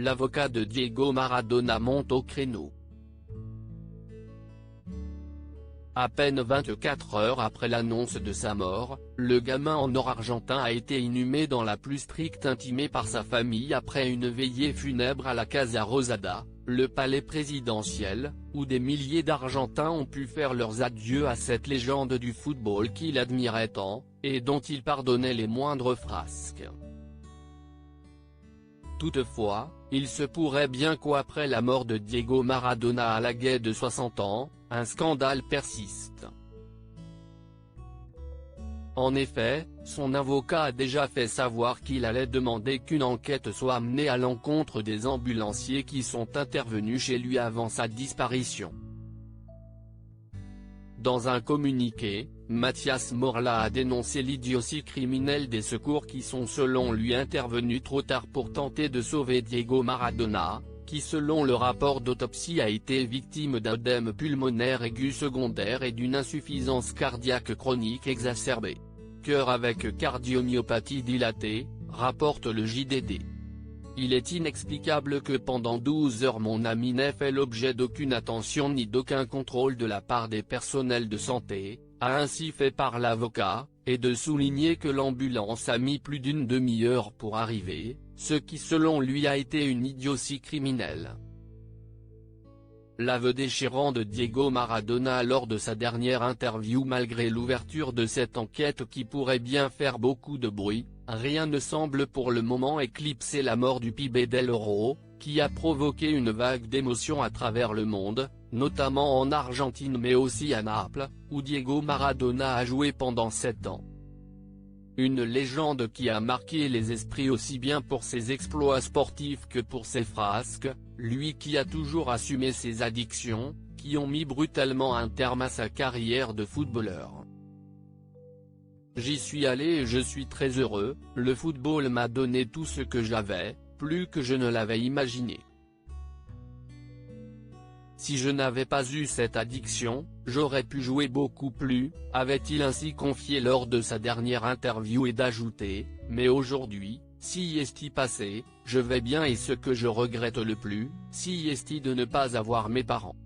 l'avocat de Diego Maradona monte au créneau. À peine 24 heures après l'annonce de sa mort, le gamin en or argentin a été inhumé dans la plus stricte intimité par sa famille après une veillée funèbre à la Casa Rosada, le palais présidentiel, où des milliers d'Argentins ont pu faire leurs adieux à cette légende du football qu'il admirait tant, et dont il pardonnait les moindres frasques. Toutefois, il se pourrait bien qu'après la mort de Diego Maradona à l'âge de 60 ans, un scandale persiste. En effet, son avocat a déjà fait savoir qu'il allait demander qu'une enquête soit menée à l'encontre des ambulanciers qui sont intervenus chez lui avant sa disparition. Dans un communiqué, Mathias Morla a dénoncé l'idiotie criminelle des secours qui sont selon lui intervenus trop tard pour tenter de sauver Diego Maradona, qui selon le rapport d'autopsie a été victime d'un œdème pulmonaire aigu secondaire et d'une insuffisance cardiaque chronique exacerbée. Cœur avec cardiomyopathie dilatée, rapporte le JDD. Il est inexplicable que pendant 12 heures mon ami n'ait fait l'objet d'aucune attention ni d'aucun contrôle de la part des personnels de santé, a ainsi fait par l'avocat, et de souligner que l'ambulance a mis plus d'une demi-heure pour arriver, ce qui selon lui a été une idiotie criminelle. L'aveu déchirant de Diego Maradona lors de sa dernière interview. Malgré l'ouverture de cette enquête qui pourrait bien faire beaucoup de bruit, rien ne semble pour le moment éclipser la mort du Pibe del Oro, qui a provoqué une vague d'émotions à travers le monde, notamment en Argentine mais aussi à Naples, où Diego Maradona a joué pendant 7 ans. Une légende qui a marqué les esprits aussi bien pour ses exploits sportifs que pour ses frasques, lui qui a toujours assumé ses addictions, qui ont mis brutalement un terme à sa carrière de footballeur. J'y suis allé et je suis très heureux, le football m'a donné tout ce que j'avais, plus que je ne l'avais imaginé. Si je n'avais pas eu cette addiction, j'aurais pu jouer beaucoup plus, avait-il ainsi confié lors de sa dernière interview et d'ajouter, mais aujourd'hui, si est passé, je vais bien et ce que je regrette le plus, si est de ne pas avoir mes parents.